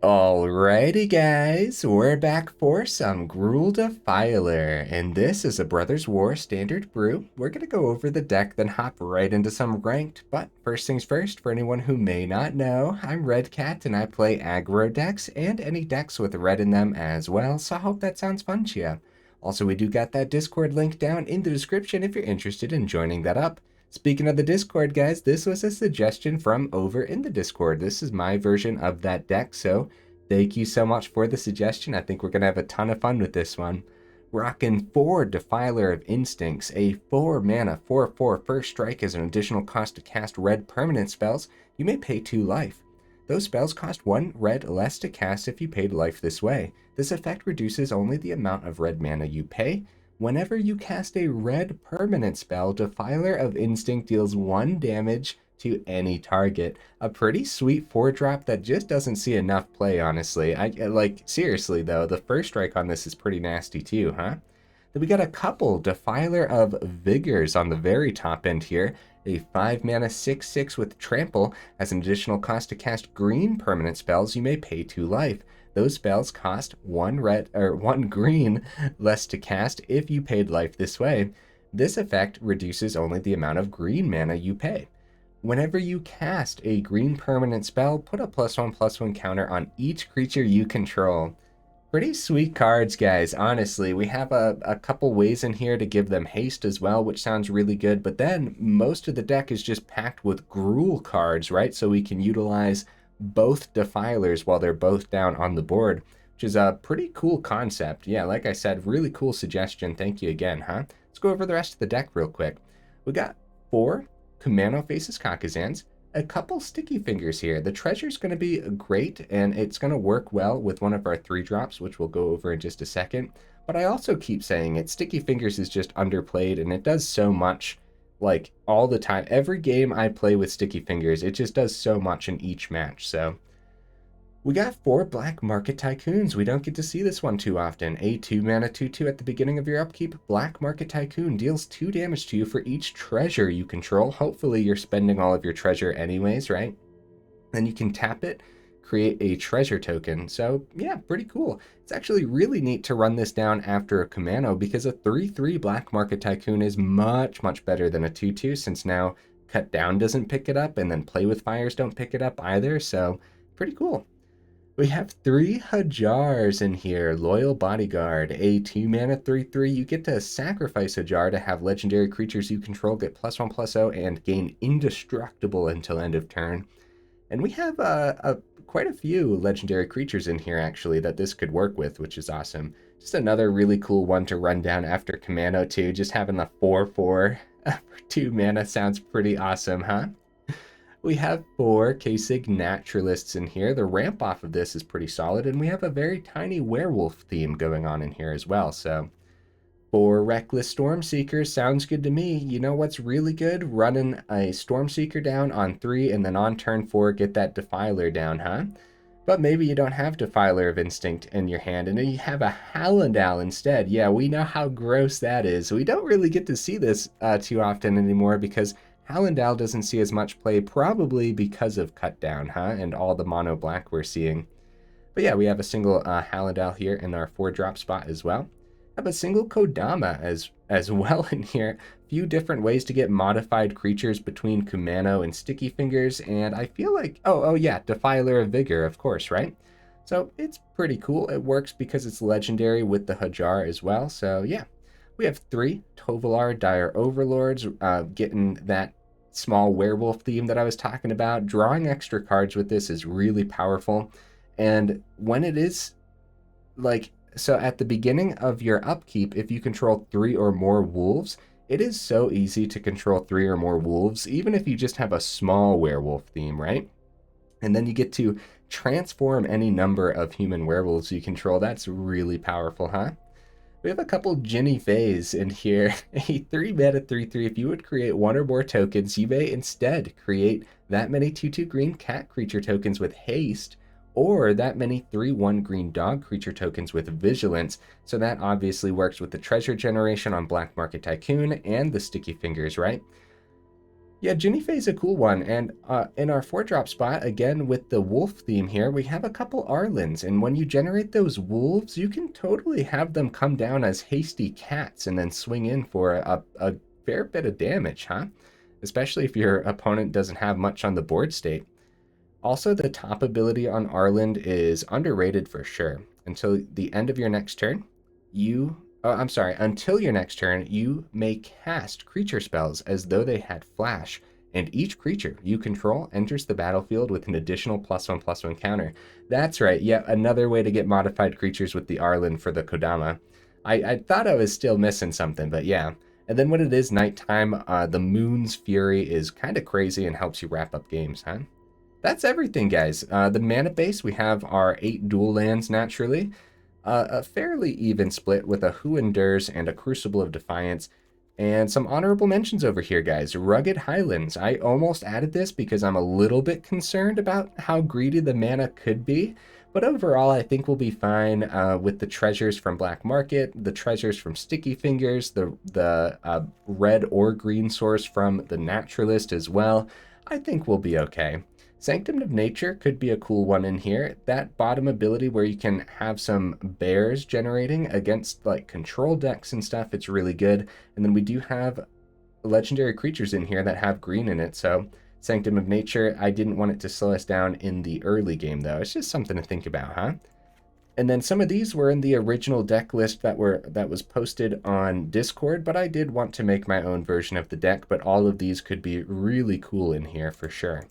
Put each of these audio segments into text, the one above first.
Alrighty guys, we're back for some Gruul Defiler, and this is a Brothers War standard brew. We're going to go over the deck, then hop right into some ranked, but first things first, for anyone who may not know, I'm Red Cat and I play aggro decks and any decks with red in them as well, so I hope that sounds fun to you. Also, we do got that Discord link down in the description if you're interested in joining that up. Speaking of the Discord, guys, this was a suggestion from over in the Discord. This is my version of that deck, so thank you so much for the suggestion. I think we're going to have a ton of fun with this one. Rocking 4 Defiler of Instincts, a 4-mana 4/4 first strike as an additional cost to cast red permanent spells. You may pay 2 life. Those spells cost 1 red less to cast if you paid life this way. This effect reduces only the amount of red mana you pay. Whenever you cast a red permanent spell, Defiler of Instinct deals 1 damage to any target. A pretty sweet 4-drop that just doesn't see enough play, honestly. Seriously though, the first strike on this is pretty nasty too, huh? Then we got a couple Defiler of Vigors on the very top end here. A 5-mana 6/6 with Trample. As an additional cost to cast green permanent spells, you may pay 2 life. Those spells cost 1 green less to cast if you paid life this way. This effect reduces only the amount of green mana you pay. Whenever you cast a green permanent spell, put a +1/+1 counter on each creature you control. Pretty sweet cards, guys. Honestly, we have a couple ways in here to give them haste as well, which sounds really good. But then most of the deck is just packed with Gruul cards, right? So we can utilize both Defilers while they're both down on the board, which is a pretty cool concept. Yeah, like I said, really cool suggestion. Thank you again, huh? Let's go over the rest of the deck real quick. We got 4 Kumano faces Kakkazans, a couple sticky fingers here. The treasure's going to be great, and it's going to work well with one of our 3-drops, which we'll go over in just a second. But I also keep saying it, sticky fingers is just underplayed, and it does so much, like, all the time. Every game I play with sticky fingers, it just does so much in each match. So we got 4 Black Market Tycoons. We don't get to see this one too often. A 2-mana 2/2 at the beginning of your upkeep. Black Market Tycoon deals 2 damage to you for each treasure you control. Hopefully you're spending all of your treasure anyways, right? Then you can tap it, create a treasure token. So yeah, pretty cool. It's actually really neat to run this down after a Kumano because a 3/3 Black Market Tycoon is much, much better than a 2/2 since now Cut Down doesn't pick it up and then Play with Fires don't pick it up either. So pretty cool. We have 3 Hajars in here. Loyal Bodyguard, a 2-mana 3/3. You get to sacrifice Hajar to have legendary creatures you control get +1/+0 and gain indestructible until end of turn. And we have quite a few legendary creatures in here, actually, that this could work with, which is awesome. Just another really cool one to run down after Kumano, too. Just having the 4/4 for 2 mana sounds pretty awesome, huh? We have 4 Kessig Naturalists in here. The ramp off of this is pretty solid, and we have a very tiny werewolf theme going on in here as well. So 4 Reckless Stormseekers sounds good to me. You know what's really good? Running a Stormseeker down on 3 and then on turn 4 get that Defiler down, huh? But maybe you don't have Defiler of Instinct in your hand and you have a Halana instead. Yeah, we know how gross that is. We don't really get to see this too often anymore because Halana doesn't see as much play, probably because of Cut Down, huh? And all the mono black we're seeing. But yeah, we have a single Halana here in our 4-drop spot as well. Have a single Kodama as well in here. Few different ways to get modified creatures between Kumano and Sticky Fingers, and I feel like, oh yeah, Defiler of Vigor, of course, right? So it's pretty cool. It works because it's legendary with the Hajar as well. So yeah, we have 3 Tovolar Dire Overlords, getting that small werewolf theme that I was talking about. Drawing extra cards with this is really powerful, and when it is like, so at the beginning of your upkeep, if you control 3 or more wolves, it is so easy to control 3 or more wolves, even if you just have a small werewolf theme, right? And then you get to transform any number of human werewolves you control. That's really powerful, huh? We have a couple Jinnie Fays in here. A 3-mana 3/3. If you would create 1 or more tokens, you may instead create that many 2/2 green cat creature tokens with haste, or that many 3/1 green dog creature tokens with vigilance. So that obviously works with the treasure generation on Black Market Tycoon and the Sticky Fingers, right? Yeah, Jinnie is a cool one, and in our 4-drop spot, again with the wolf theme here, we have a couple Arlins, and when you generate those wolves, you can totally have them come down as hasty cats and then swing in for a fair bit of damage, huh? Especially if your opponent doesn't have much on the board state. Also, the top ability on Arlinn is underrated for sure. Until the end of your next turn, until your next turn, you may cast creature spells as though they had flash, and each creature you control enters the battlefield with an additional +1/+1 counter. That's right, yet another way to get modified creatures with the Arlinn for the Kodama. I thought I was still missing something, but yeah. And then when it is nighttime, the Moon's Fury is kind of crazy and helps you wrap up games, huh? That's everything, guys. The mana base, we have our 8 dual lands naturally. A fairly even split with a Who Endures and a Crucible of Defiance. And some honorable mentions over here, guys. Rugged Highlands. I almost added this because I'm a little bit concerned about how greedy the mana could be. But overall, I think we'll be fine with the treasures from Black Market, the treasures from Sticky Fingers, the red or green source from the Naturalist as well. I think we'll be okay. Sanctum of Nature could be a cool one in here. That bottom ability where you can have some bears generating against like control decks and stuff, it's really good. And then we do have legendary creatures in here that have green in it, so Sanctum of Nature, I didn't want it to slow us down in the early game though. It's just something to think about, huh? And then some of these were in the original deck list that was posted on Discord, but I did want to make my own version of the deck, but all of these could be really cool in here for sure.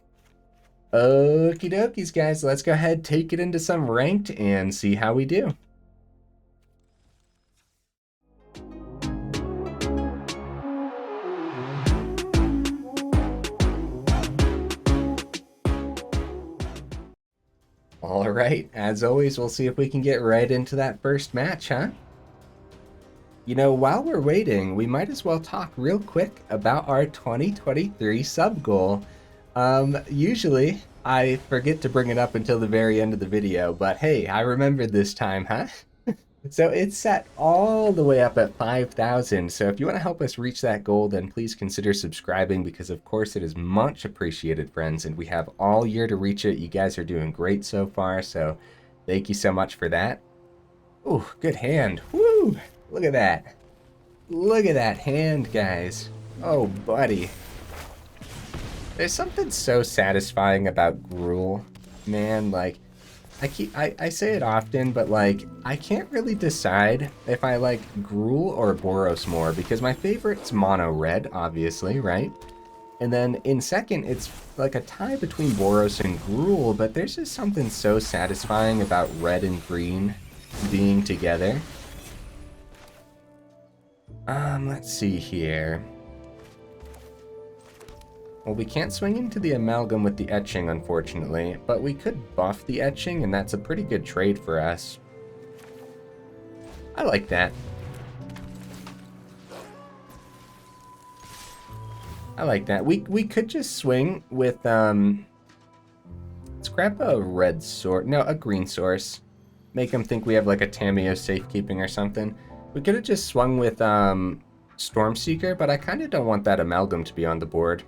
Okie dokies, guys, let's go ahead, take it into some ranked and see how we do. All right, as always, we'll see if we can get right into that first match, huh? You know, while we're waiting, we might as well talk real quick about our 2023 sub goal. Usually I forget to bring it up until the very end of the video, but hey, I remembered this time, huh? So it's set all the way up at 5,000. So if you want to help us reach that goal, then please consider subscribing because of course it is much appreciated, friends, and we have all year to reach it. You guys are doing great so far, so thank you so much for that. Ooh, good hand. Woo! Look at that. Look at that hand, guys. Oh, buddy. There's something so satisfying about Gruul, man. Like, I say it often, but like, I can't really decide if I like Gruul or Boros more because my favorite's mono red, obviously, right? And then in second, it's like a tie between Boros and Gruul, but there's just something so satisfying about red and green being together. Let's see here. Well, we can't swing into the Amalgam with the Etching, unfortunately, but we could buff the Etching, and that's a pretty good trade for us. I like that. I like that. We could just swing with, let's grab a red source, no, a green source. Make them think we have like a Tamiyo safekeeping or something. We could have just swung with, Stormseeker, but I kind of don't want that Amalgam to be on the board.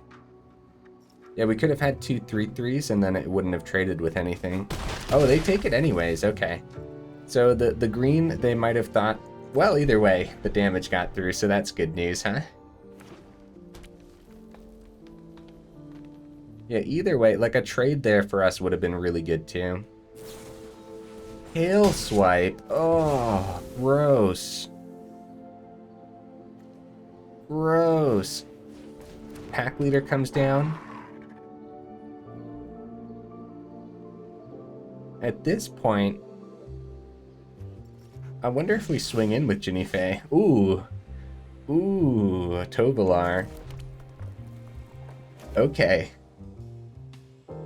Yeah, we could have had 2 3/3s and then it wouldn't have traded with anything. Oh, they take it anyways, okay. So the green, they might have thought, well, either way, the damage got through, so that's good news, huh? Yeah, either way, like a trade there for us would have been really good too. Hail Swipe, oh, gross. Gross. Pack Leader comes down. At this point, I wonder if we swing in with Jinnie. Ooh. Ooh, Tovolar. Okay.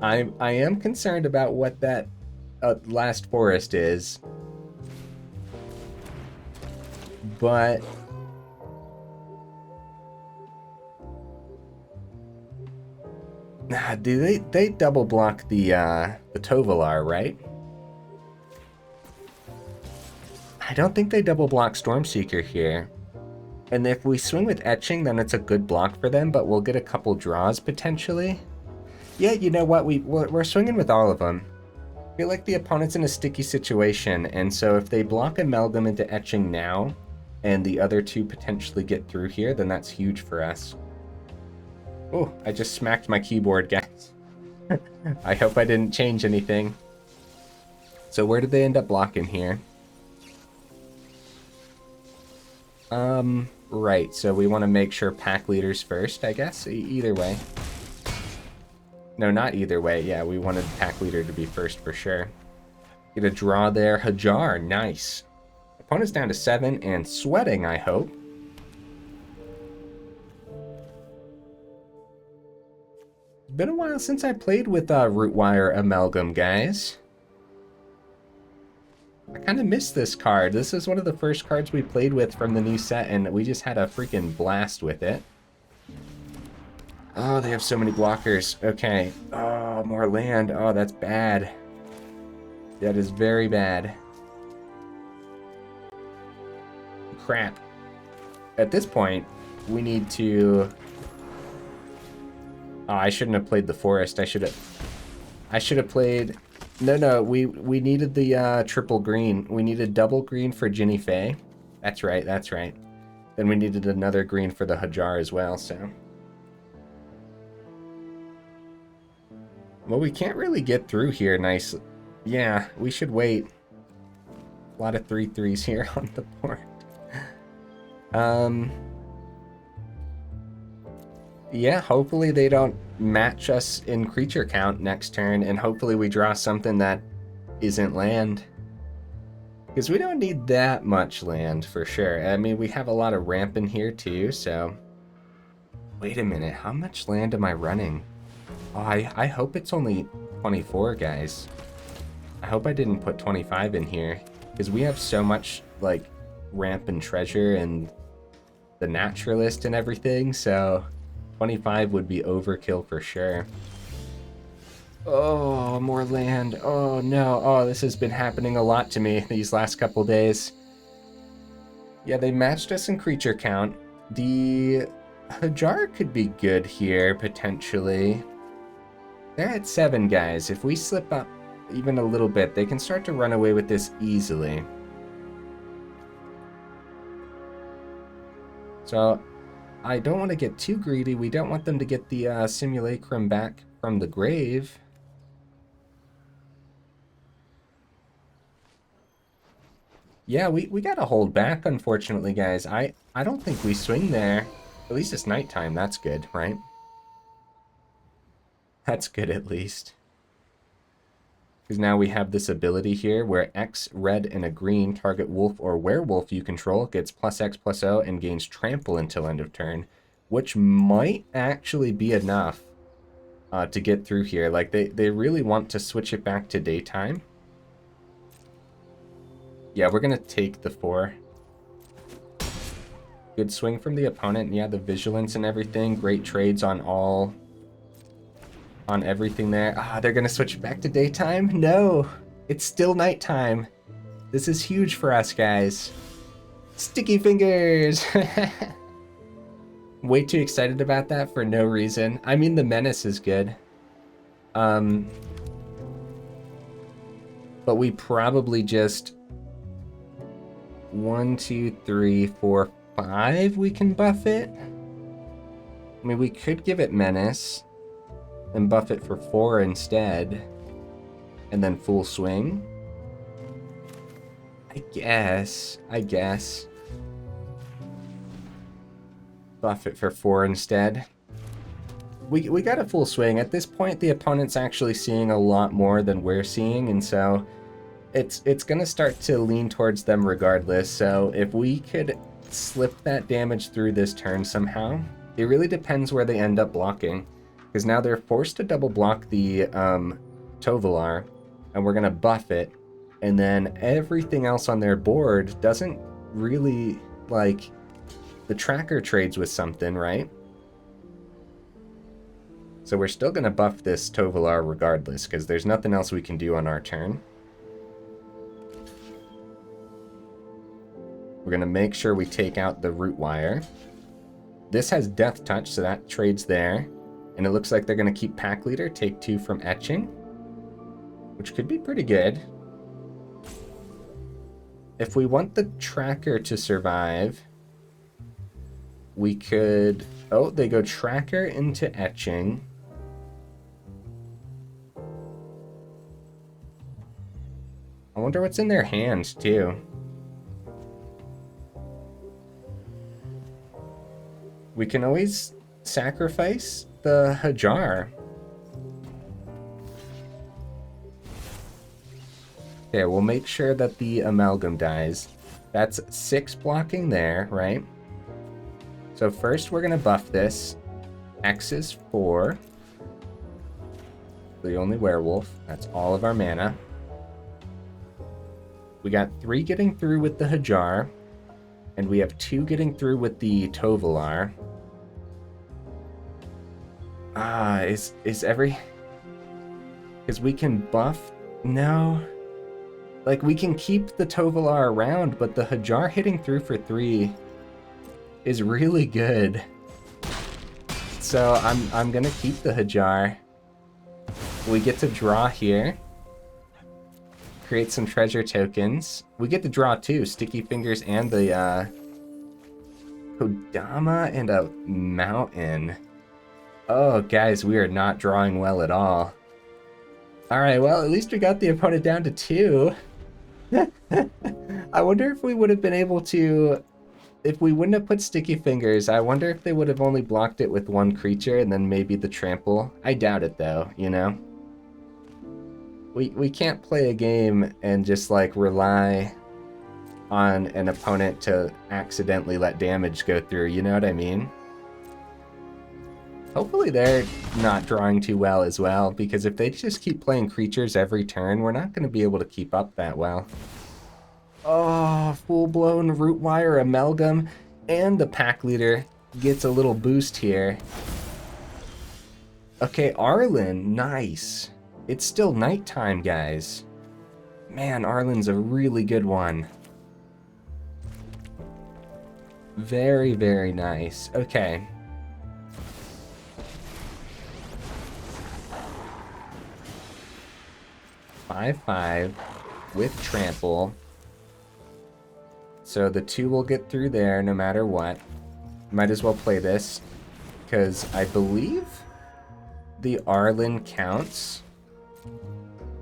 I am concerned about what that last forest is. But do they double block the Tovolar, right? I don't think they double block Stormseeker here. And if we swing with Etching, then it's a good block for them, but we'll get a couple draws potentially. Yeah, you know what? We're swinging with all of them. I feel like the opponent's in a sticky situation, and so if they block Amalgam into Etching now, and the other two potentially get through here, then that's huge for us. Oh, I just smacked my keyboard, guys. I hope I didn't change anything. So where did they end up blocking here? Right, so we want to make sure pack leaders first, I guess, either way. No, not either way. Yeah, we wanted pack leader to be first for sure. Get a draw there. Hajar, nice. Opponent's down to 7 and sweating, I hope. It's been a while since I played with Rootwire Amalgam, guys. I kind of missed this card. This is one of the first cards we played with from the new set, and we just had a freaking blast with it. Oh, they have so many blockers. Okay. Oh, more land. Oh, that's bad. That is very bad. Crap. At this point, we need to... Oh, I shouldn't have played the forest. I should have played... No, we needed the triple green. We needed double green for Jinnie Faye. That's right, that's right. Then we needed another green for the Hajar as well, so... Well, we can't really get through here nicely. Yeah, we should wait. A lot of 3/3s here on the board. Yeah, hopefully they don't match us in creature count next turn, and hopefully we draw something that isn't land. Because we don't need that much land, for sure. I mean, we have a lot of ramp in here, too, so... Wait a minute, how much land am I running? Oh, I hope it's only 24, guys. I hope I didn't put 25 in here, because we have so much, like, ramp and treasure and the Naturalist and everything, so 25 would be overkill for sure. Oh, more land. Oh, no. Oh, this has been happening a lot to me these last couple days. Yeah, they matched us in creature count. The Hajar could be good here, potentially. They're at 7, guys. If we slip up even a little bit, they can start to run away with this easily. So, I don't want to get too greedy. We don't want them to get the Simulacrum back from the grave. Yeah, we gotta hold back, unfortunately, guys. I don't think we swing there. At least it's nighttime. That's good, right? That's good, at least. Because now we have this ability here where X, red, and a green target wolf or werewolf you control gets +X/+O and gains trample until end of turn, which might actually be enough to get through here. Like, they really want to switch it back to daytime. Yeah, we're going to take the 4. Good swing from the opponent. Yeah, the vigilance and everything. Great trades on everything there. Ah, they're gonna switch back to daytime? No, it's still nighttime. This is huge for us, guys. Sticky fingers. Way too excited about that for no reason. I mean, the menace is good. But we probably just 1, 2, 3, 4, 5. We can buff it. I mean, we could give it menace and buff it for 4 instead, and then full swing. I guess. Buff it for 4 instead. We got a full swing. At this point, the opponent's actually seeing a lot more than we're seeing, and so it's gonna start to lean towards them regardless. So if we could slip that damage through this turn somehow, it really depends where they end up blocking. Because now they're forced to double block the Tovolar, and we're going to buff it, and then everything else on their board doesn't really, like, the tracker trades with something, right? So we're still going to buff this Tovolar regardless, because there's nothing else we can do on our turn. We're going to make sure we take out the root wire. This has Death Touch, so that trades there. And it looks like they're going to keep Pack Leader, take 2 from Etching, which could be pretty good. If we want the Tracker to survive, we could... Oh, they go Tracker into Etching. I wonder what's in their hand, too. We can always sacrifice the Hajar. Okay, we'll make sure that the Amalgam dies. That's 6 blocking there, right? So first we're gonna buff this. X is 4. The only werewolf. That's all of our mana. We got 3 getting through with the Hajar. And we have 2 getting through with the Tovolar. Is every... Because we can buff... No. Like, we can keep the Tovolar around, but the Hajar hitting through for 3 is really good. So I'm gonna keep the Hajar. We get to draw here. Create some treasure tokens. We get to draw 2, Sticky Fingers and the Kodama and a Mountain. Oh, guys, we are not drawing well at all. Alright, well, at least we got the opponent down to 2. I wonder if we would have been able to... If we wouldn't have put Sticky Fingers, I wonder if they would have only blocked it with 1 creature and then maybe the Trample. I doubt it, though, you know? We can't play a game and just, like, rely on an opponent to accidentally let damage go through, you know what I mean? Hopefully they're not drawing too well as well, because if they just keep playing creatures every turn, we're not going to be able to keep up that well. Oh, full-blown Root Wire Amalgam, and the Pack Leader gets a little boost here. Okay, Arlinn, nice. It's still nighttime, guys. Man, Arlinn's a really good one. Very, very nice. Okay. Five with Trample. So the 2 will get through there no matter what. Might as well play this, because I believe the Arlinn counts.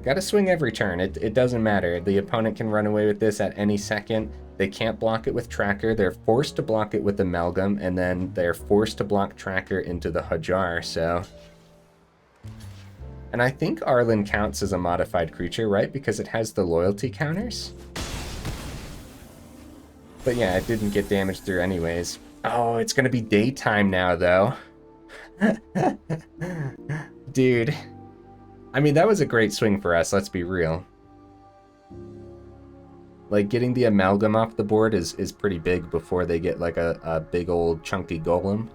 Gotta swing every turn. It doesn't matter. The opponent can run away with this at any second. They can't block it with Tracker. They're forced to block it with Amalgam, and then they're forced to block Tracker into the Hajar, so... And I think Arlinn counts as a modified creature, right? Because it has the loyalty counters? But yeah, it didn't get damaged through anyways. Oh, it's gonna be daytime now, though. Dude. I mean, that was a great swing for us, let's be real. Like, getting the Amalgam off the board is pretty big before they get, like, a big old chunky golem.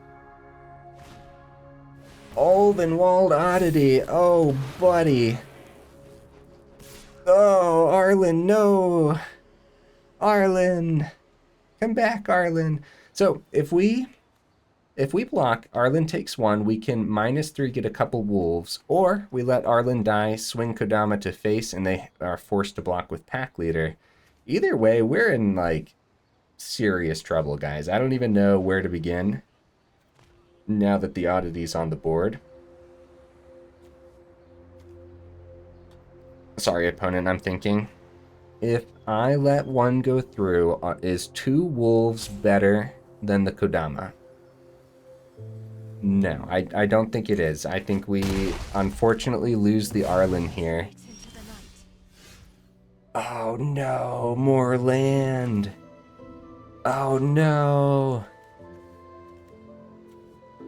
Olvenwald Oddity. Oh, buddy. Oh, Arlinn, no. Arlinn. Come back, Arlinn. So, if we block, Arlinn takes 1, we can -3 get a couple wolves, or we let Arlinn die, swing Kodama to face, and they are forced to block with Pack Leader. Either way, we're in, like, serious trouble, guys. I don't even know where to begin now that the oddity's on the board. Sorry, opponent, I'm thinking. If I let 1 go through, is 2 wolves better than the Kodama? No, I don't think it is. I think we unfortunately lose the Arlinn here. Oh no, more land. Oh no.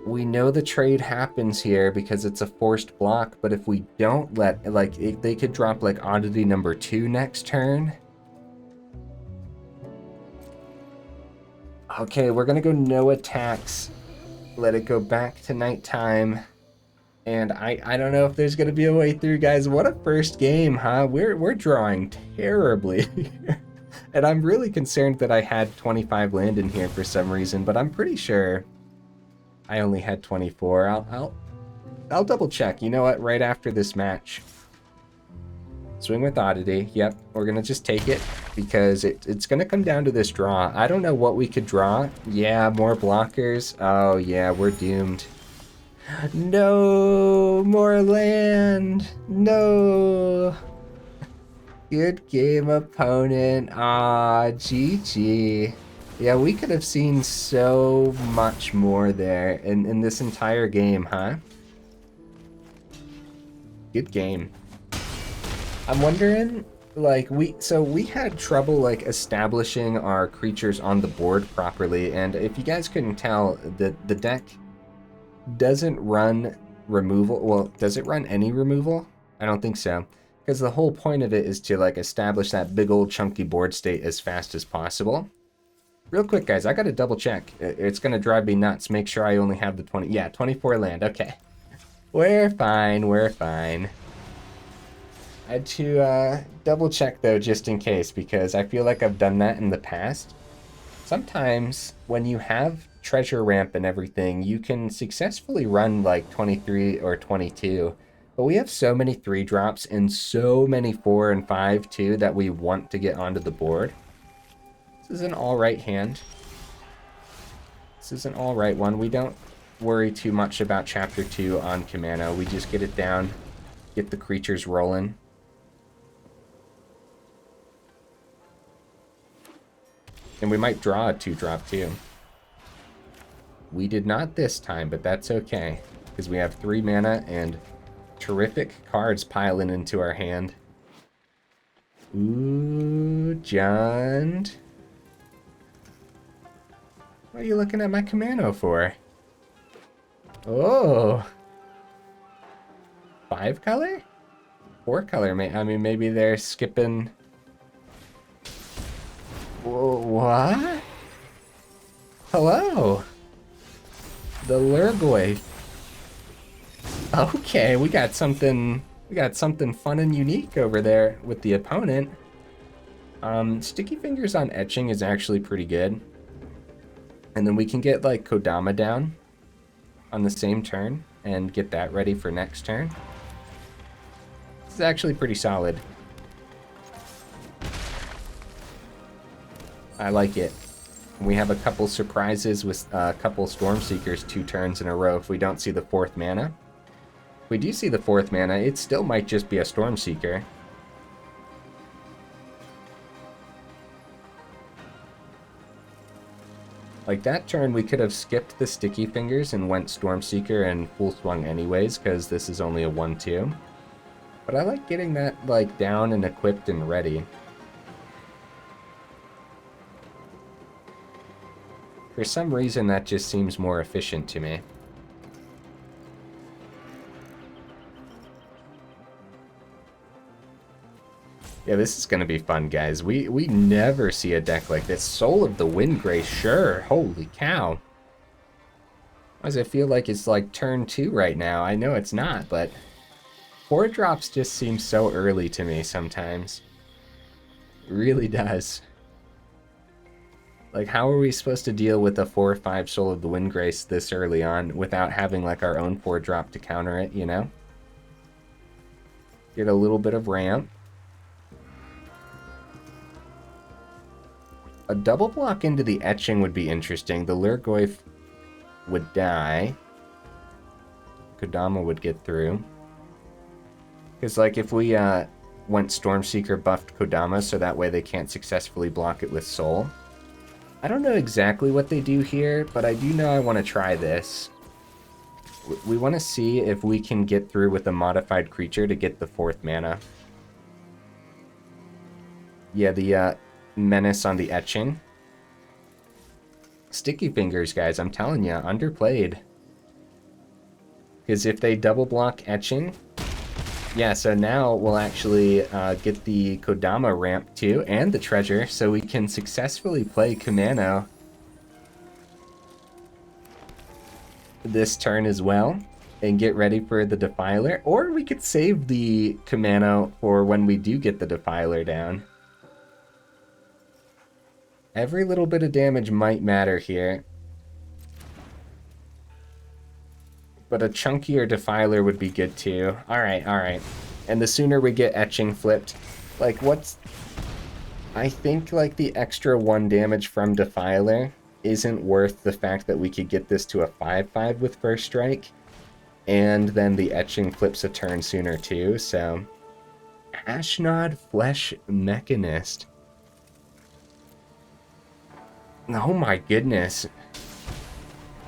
We know the trade happens here because it's a forced block, but if we don't let, like, if they could drop, like, oddity number 2 next turn. Okay, we're gonna go no attacks. Let it go back to nighttime. And I don't know if there's gonna be a way through, guys. What a first game, huh? We're drawing terribly. And I'm really concerned that I had 25 land in here for some reason, but I'm pretty sure I only had 24. I'll double check. You know what? Right after this match. Swing with Oddity. Yep, we're gonna just take it because it's gonna come down to this draw. I don't know what we could draw. Yeah, more blockers. Oh yeah, we're doomed. No, more land. No. Good game, opponent. Ah, GG. Yeah, we could have seen so much more there in this entire game, huh? Good game. I'm wondering, like, we had trouble, like, establishing our creatures on the board properly, and if you guys couldn't tell, the deck doesn't run removal. Well, does it run any removal? I don't think so, because the whole point of it is to, like, establish that big old chunky board state as fast as possible. Real quick, guys, I gotta double check. It's gonna drive me nuts. Make sure I only have the 24 land. Okay. We're fine, we're fine. I had to double check though, just in case, because I feel like I've done that in the past. Sometimes when you have treasure ramp and everything, you can successfully run like 23 or 22. But we have so many 3-drops and so many 4 and 5 too that we want to get onto the board. This is an alright hand. This is an alright one. We don't worry too much about Chapter 2 on Kumano. We just get it down, get the creatures rolling. And we might draw a 2-drop too. We did not this time, but that's okay, because we have 3 mana and terrific cards piling into our hand. Ooh, John. What are you looking at my Kumano for? Oh. 5 color? 4 color, I mean, maybe they're skipping... What? Hello? The Lurgoy. Okay, we got something fun and unique over there with the opponent. Sticky Fingers on Etching is actually pretty good. And then we can get like Kodama down on the same turn and get that ready for next turn. This is actually pretty solid. I like it. We have a couple surprises with a couple Stormseekers 2 turns in a row if we don't see the 4th mana. If we do see the 4th mana, it still might just be a Stormseeker. Like that turn, we could have skipped the Sticky Fingers and went Stormseeker and full swung anyways, because this is only a 1/2. But I like getting that like down and equipped and ready. For some reason, that just seems more efficient to me. Yeah, this is going to be fun, guys. We never see a deck like this. Soul of the Windgrace, sure. Holy cow. Why does it feel like it's like turn 2 right now? I know it's not, but 4 drops just seem so early to me sometimes. It really does. Like, how are we supposed to deal with a 4/5 Soul of the Windgrace this early on without having, like, our own 4-drop to counter it, you know? Get a little bit of ramp. A double block into the Etching would be interesting. The Lurgoyf would die. Kodama would get through. Because, like, if we went Stormseeker buffed Kodama so that way they can't successfully block it with Soul. I don't know exactly what they do here, but I do know I want to try this. We want to see if we can get through with a modified creature to get the 4th mana. Yeah, the Menace on the Etching. Sticky Fingers, guys, I'm telling you, underplayed. Because if they double block Etching... Yeah, so now we'll actually get the Kodama ramp too, and the treasure, so we can successfully play Kumano this turn as well, and get ready for the Defiler. Or we could save the Kumano for when we do get the Defiler down. Every little bit of damage might matter here. But a chunkier Defiler would be good too. Alright, alright. And the sooner we get Etching flipped, like what's... I think like the extra 1 damage from Defiler isn't worth the fact that we could get this to a 5/5 with first strike. And then the Etching flips a turn sooner too, so... Ashnod Flesh Mechanist. Oh my goodness.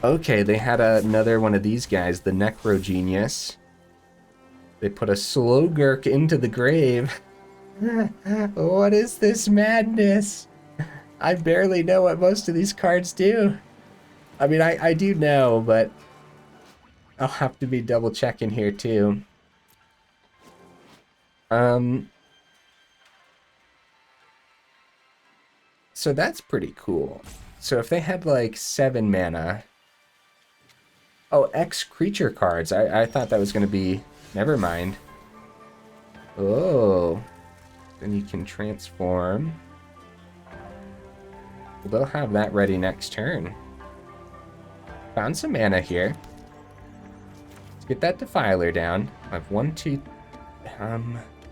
Okay, they had another one of these guys, the Necro Genius. They put a slow Gurk into the grave. What is this madness? I barely know what most of these cards do. I mean, I do know, but I'll have to be double checking here too. So that's pretty cool. So if they had like 7 mana... Oh, X creature cards. I thought that was going to be... Never mind. Oh. Then you can transform. They'll have that ready next turn. Found some mana here. Let's get that Defiler down. I have 1, 2...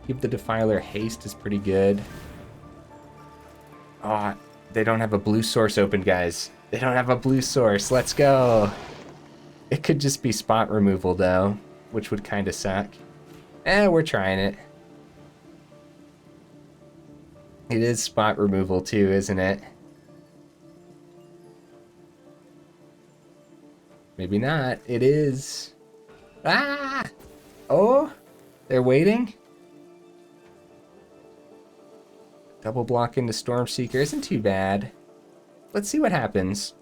give the Defiler haste is pretty good. Oh, they don't have a blue source open, guys. They don't have a blue source. Let's go. It could just be spot removal, though, which would kind of suck. We're trying it. It is spot removal, too, isn't it? Maybe not. It is. Ah! Oh! They're waiting? Double block into Stormseeker isn't too bad. Let's see what happens.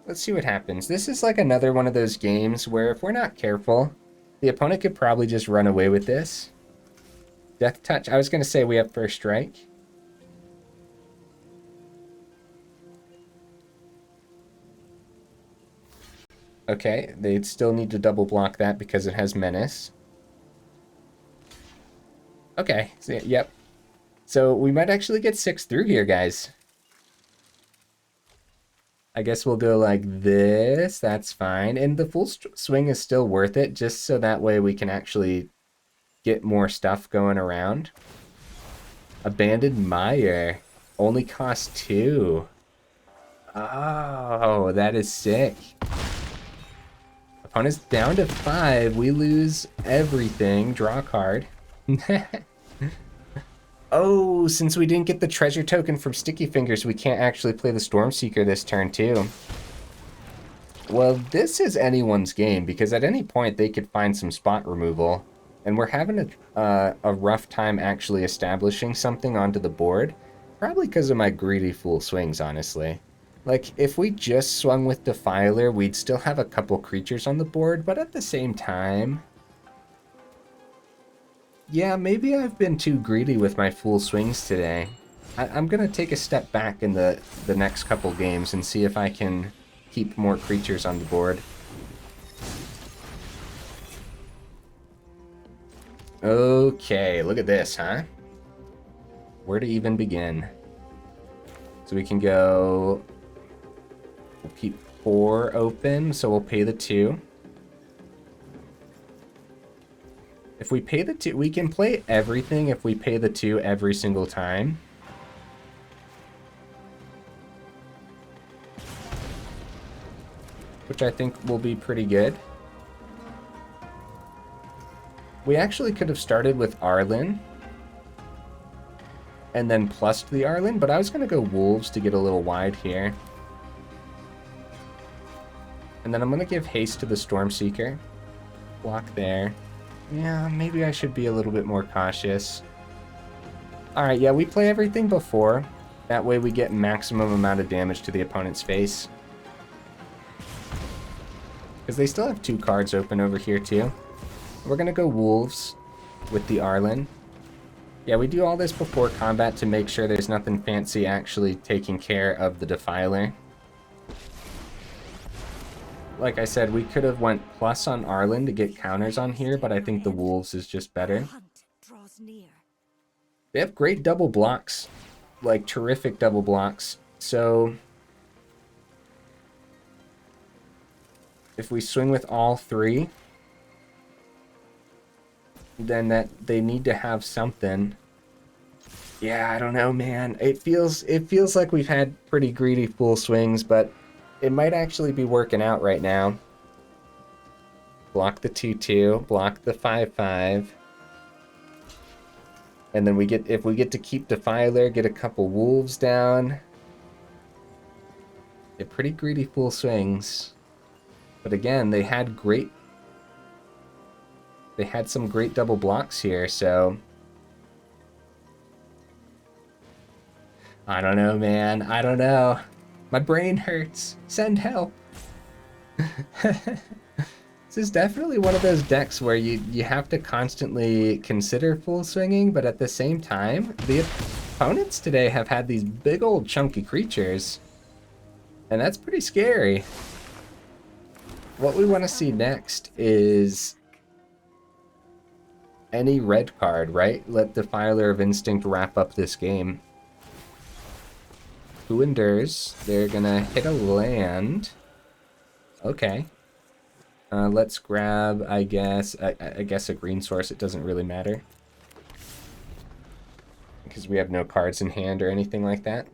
Let's see what happens. This is like another one of those games where if we're not careful, the opponent could probably just run away with this. Death Touch. I was going to say we have first strike. Okay, they'd still need to double block that because it has Menace. Okay, so, yep. So we might actually get 6 through here, guys. I guess we'll go like this. That's fine. And the full swing is still worth it, just so that way we can actually get more stuff going around. Abandoned Mire. Only costs 2. Oh, that is sick. Opponent's down to 5. We lose everything. Draw a card. Oh, since we didn't get the treasure token from Sticky Fingers, we can't actually play the Stormseeker this turn, too. Well, this is anyone's game, because at any point they could find some spot removal. And we're having a rough time actually establishing something onto the board. Probably because of my greedy full swings, honestly. Like, if we just swung with Defiler, we'd still have a couple creatures on the board, but at the same time... Yeah, maybe I've been too greedy with my full swings today. I'm going to take a step back in the next couple games and see if I can keep more creatures on the board. Okay, look at this, huh? Where to even begin? So we can go... We'll keep 4 open, so we'll pay the 2. If we pay the 2, we can play everything if we pay the 2 every single time. Which I think will be pretty good. We actually could have started with Arlinn. And then plussed the Arlinn, but I was going to go Wolves to get a little wide here. And then I'm going to give haste to the Stormseeker. Block there. Yeah, maybe I should be a little bit more cautious. Alright, yeah, we play everything before. That way we get maximum amount of damage to the opponent's face. Because they still have 2 cards open over here too. We're going to go Wolves with the Arlinn. Yeah, we do all this before combat to make sure there's nothing fancy actually taking care of the Defiler. Like I said, we could have went plus on Arlinn to get counters on here, but I think the Wolves is just better. They have great double blocks. Like, terrific double blocks. So if we swing with all three, then that they need to have something. Yeah, I don't know, man. It feels like we've had pretty greedy full swings, but it might actually be working out right now. Block the 2/2, block the 5/5. And then if we get to keep Defiler, get a couple wolves down. Get pretty greedy full swings. But again, they had some great double blocks here, so I don't know, man. I don't know. My brain hurts. Send help. This is definitely one of those decks where you have to constantly consider full swinging, but at the same time, the opponents today have had these big old chunky creatures, and that's pretty scary. What we want to see next is any red card, right? Let Defiler of Instinct wrap up this game. Who endures? They're gonna hit a land. Okay. Let's grab, I guess a green source. It doesn't really matter, because we have no cards in hand or anything like that.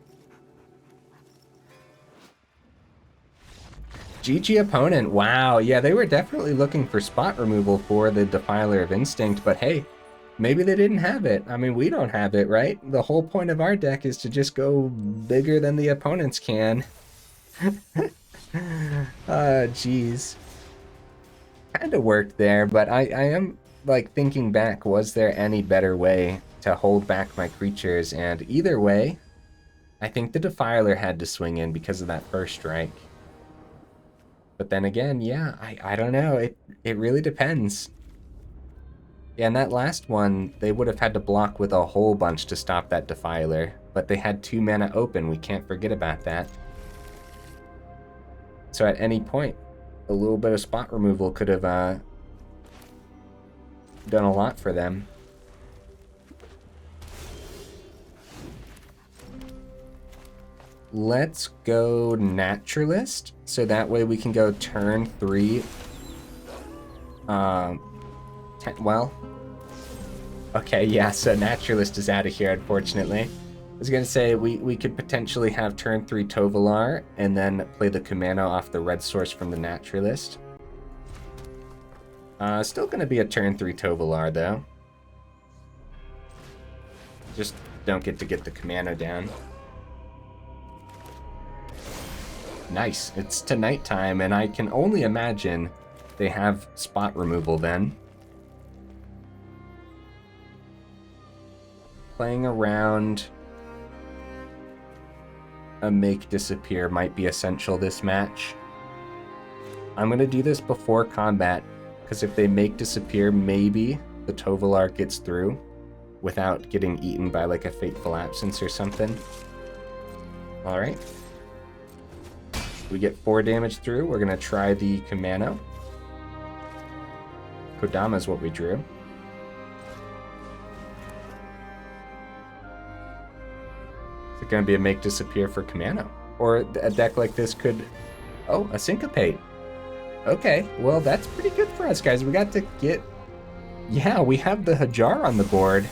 GG opponent. Wow, yeah, they were definitely looking for spot removal for the Defiler of Instinct, but hey, maybe they didn't have it. I mean, we don't have it, right? The whole point of our deck is to just go bigger than the opponents can. Jeez. Kind of worked there, but I am like thinking back, was there any better way to hold back my creatures? And either way, I think the Defiler had to swing in because of that first strike. But then again, yeah, I don't know. It really depends. Yeah, and that last one, they would have had to block with a whole bunch to stop that Defiler, but they had 2 mana open. We can't forget about that. So at any point, a little bit of spot removal could have done a lot for them. Let's go Naturalist, so that way we can go turn 3. Well, okay, yeah, so Naturalist is out of here, unfortunately. I was gonna say we could potentially have turn 3 Tovolar and then play the Kumano off the red source from the Naturalist. Still gonna be a turn 3 Tovolar though. Just don't get the Kumano down. Nice, it's to nighttime, and I can only imagine they have spot removal then. Playing around a make disappear might be essential this match. I'm gonna do this before combat, because if they make disappear, maybe the Tovolar gets through without getting eaten by like a Fateful Absence or something. Alright. We get 4 damage through. We're gonna try the Kumano. Kodama is what we drew. Is it gonna be a make disappear for Kumano? Or a deck like this could... Oh, a Syncopate. Okay, well that's pretty good for us, guys. We got to get... Yeah, we have the Hajar on the board.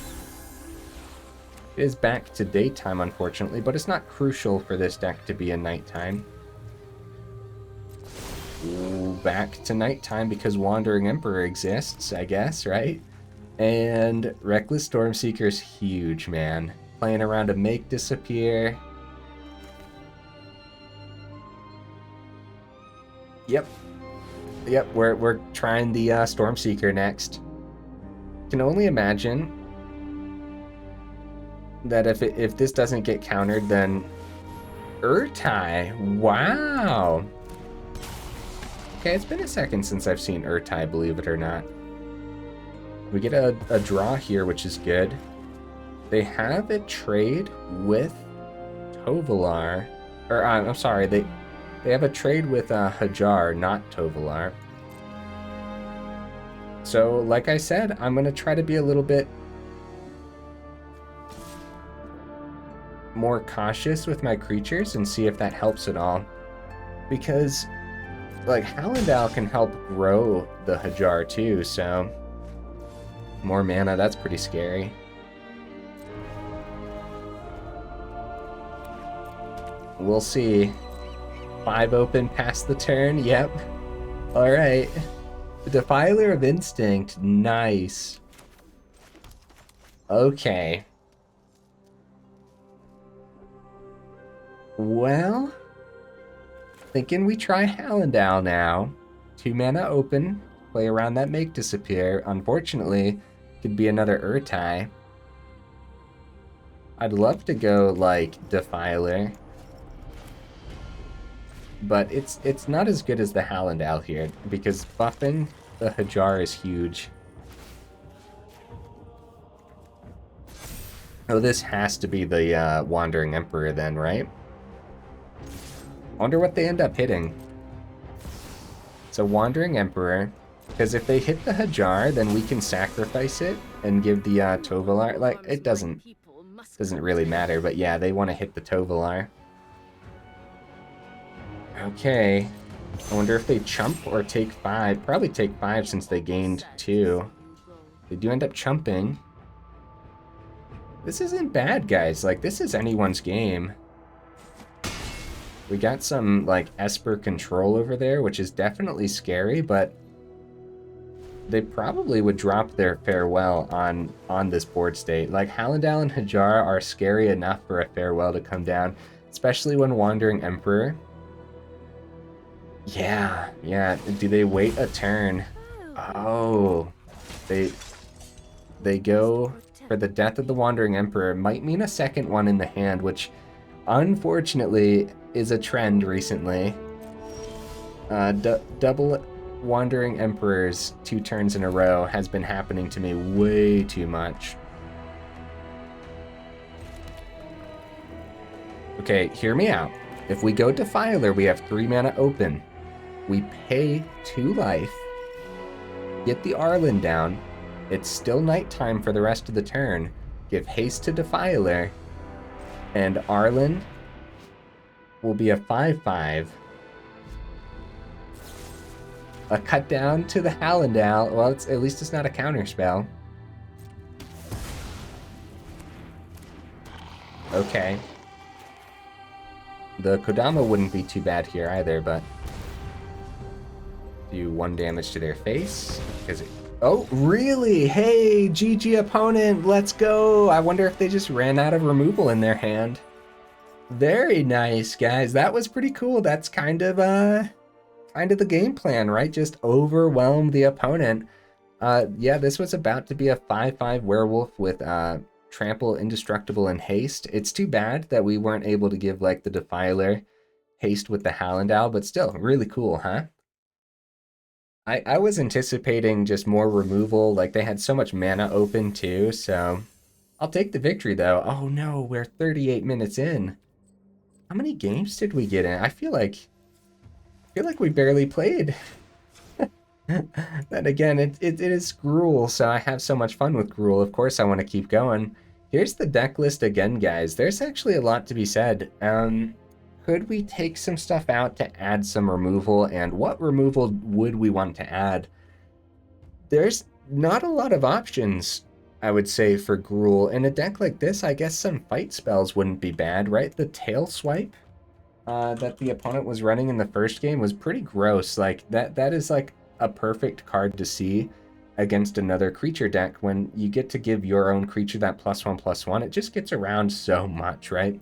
It is back to daytime, unfortunately, but it's not crucial for this deck to be in nighttime. Ooh, back to nighttime because Wandering Emperor exists, I guess, right? And Reckless Stormseeker's huge, man. Playing around to make disappear. Yep, we're trying the Stormseeker next. Can only imagine that if this doesn't get countered, then Urtai. Wow. Okay, it's been a second since I've seen Urtai, believe it or not. We get a draw here, which is good. They have a trade with Tovolar. Or, I'm sorry, they have a trade with Hajar, not Tovolar. So, like I said, I'm going to try to be a little bit more cautious with my creatures and see if that helps at all. Because, like, Hallandal can help grow the Hajar too, so more mana, that's pretty scary. We'll see. 5 open past the turn, yep. Alright. Defiler of Instinct, nice. Okay. Well, thinking we try Hallandal now. 2 mana open, play around that Make Disappear. Unfortunately, could be another Urtai. I'd love to go like Defiler, but it's not as good as the Hallandal here because buffing the Hajar is huge. Oh, this has to be the Wandering Emperor then, right? I wonder what they end up hitting. So Wandering Emperor, because if they hit the Hajar, then we can sacrifice it and give the Tovolar. Like, it doesn't really matter, but yeah, they want to hit the Tovolar. Okay. I wonder if they chump or take 5. Probably take 5 since they gained 2. They do end up chumping. This isn't bad, guys. Like, this is anyone's game. We got some, like, Esper control over there, which is definitely scary, but they probably would drop their farewell on this board state. Like, Hallandal and Hajar are scary enough for a farewell to come down, especially when Wandering Emperor. Yeah. Do they wait a turn? Oh, they go for the death of the Wandering Emperor. Might mean a second one in the hand, which unfortunately is a trend recently. Double Wandering Emperors 2 turns in a row has been happening to me way too much. Okay, hear me out. If we go Defiler, we have 3 mana open. We pay 2 life, get the Arlinn down. It's still nighttime for the rest of the turn. Give haste to Defiler, and Arlinn will be a 5/5. A cut down to the Hallandal. Well, at least it's not a counter spell. Okay. The Kodama wouldn't be too bad here either, but do 1 damage to their face. Oh, really? Hey, GG opponent, let's go. I wonder if they just ran out of removal in their hand. Very nice, guys. That was pretty cool. That's kind of the game plan, right? Just overwhelm the opponent. Yeah, this was about to be a 5/5 werewolf with Trample, Indestructible, and Haste. It's too bad that we weren't able to give like the Defiler haste with the Hallandal, but still, really cool, huh? I was anticipating just more removal. Like, they had so much mana open too, so I'll take the victory though. Oh no, we're 38 minutes in. How many games did we get in? I feel like we barely played. Then again, it is Gruul, so I have so much fun with Gruul. Of course I want to keep going. Here's the deck list again, guys. There's actually a lot to be said. Could we take some stuff out to add some removal, and what removal would we want to add? There's not a lot of options, I would say, for Gruul. In a deck like this, I guess some fight spells wouldn't be bad, right? The Tail Swipe that the opponent was running in the first game was pretty gross. Like, that is like a perfect card to see against another creature deck. When you get to give your own creature that +1/+1, it just gets around so much, right?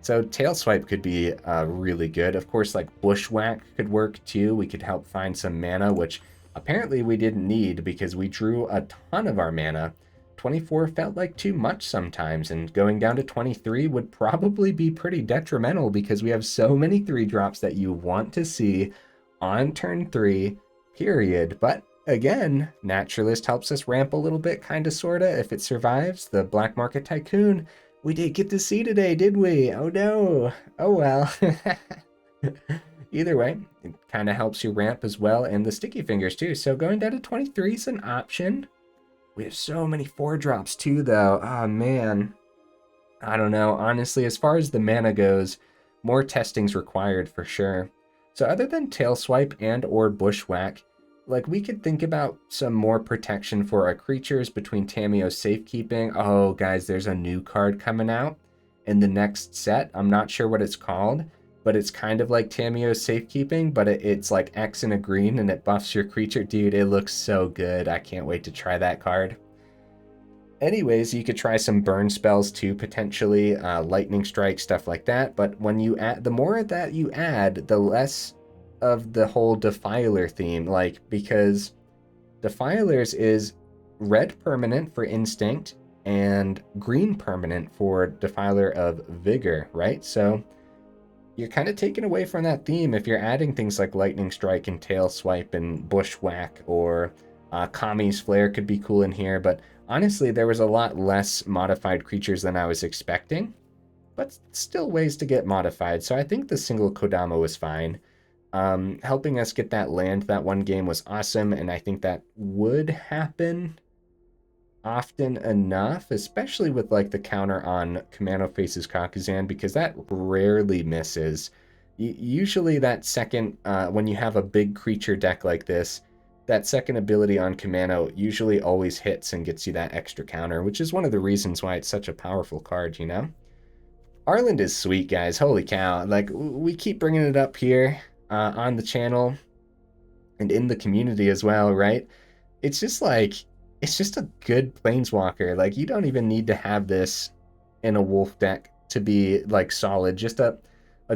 So Tail Swipe could be really good. Of course, like Bushwhack could work too. We could help find some mana, which apparently we didn't need because we drew a ton of our mana. 24 felt like too much sometimes, and going down to 23 would probably be pretty detrimental because we have so many 3-drops that you want to see on turn 3, period. But again, Naturalist helps us ramp a little bit, kinda sorta, if it survives. The Black Market Tycoon we didn't get to see today, did we? Oh no. Oh well. Either way, it kind of helps you ramp as well, and the Sticky Fingers too. So going down to 23 is an option. We have so many 4-drops too, though. Oh man. I don't know. Honestly, as far as the mana goes, more testing's required for sure. So other than Tail Swipe and or Bushwhack, like we could think about some more protection for our creatures between Tamio's Safekeeping. Oh, guys, there's a new card coming out in the next set. I'm not sure what it's called, but it's kind of like Tamio's Safekeeping, but it's like X and a green and it buffs your creature. Dude, it looks so good. I can't wait to try that card. Anyways, you could try some burn spells too, potentially, lightning strike, stuff like that. But when you add, the more that you add, the less of the whole Defiler theme, like, because Defilers is red permanent for Instinct and green permanent for Defiler of Vigor, right? So you're kind of taken away from that theme if you're adding things like Lightning Strike and Tail Swipe and Bushwhack, or Kami's Flare could be cool in here, but honestly, there was a lot less modified creatures than I was expecting, but still ways to get modified, so I think the single Kodama was fine. Helping us get that land that one game was awesome, and I think that would happen often enough, especially with like the counter on Kumano faces Kakkazan, because that rarely misses. Usually that second, when you have a big creature deck like this, that second ability on Kumano usually always hits and gets you that extra counter, which is one of the reasons why it's such a powerful card, you know? Arlinn is sweet, guys. Holy cow. Like, we keep bringing it up here on the channel and in the community as well, right? It's just like, it's just a good planeswalker. Like, you don't even need to have this in a wolf deck to be like solid. Just a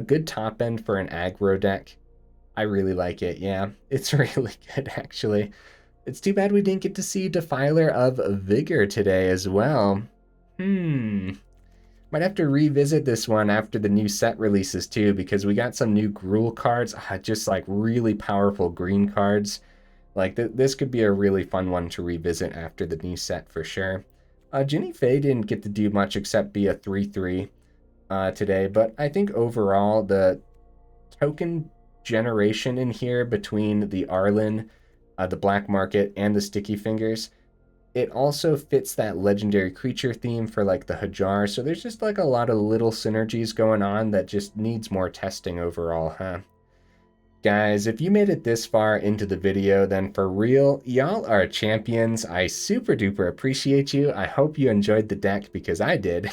good top end for an aggro deck. I really like it. Yeah, it's really good actually. It's too bad we didn't get to see Defiler of Vigor today as well. Might have to revisit this one after the new set releases too, because we got some new Gruul cards, just like really powerful green cards. Like, this could be a really fun one to revisit after the new set for sure. Jinnie Fey didn't get to do much except be a 3/3 today, but I think overall the token generation in here between the Arlinn, the Black Market, and the Sticky Fingers, it also fits that legendary creature theme for like the Hajar, so there's just like a lot of little synergies going on that just needs more testing overall, huh? Guys, if you made it this far into the video, then for real, y'all are champions. I super duper appreciate you. I hope you enjoyed the deck because I did.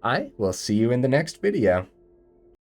I will see you in the next video.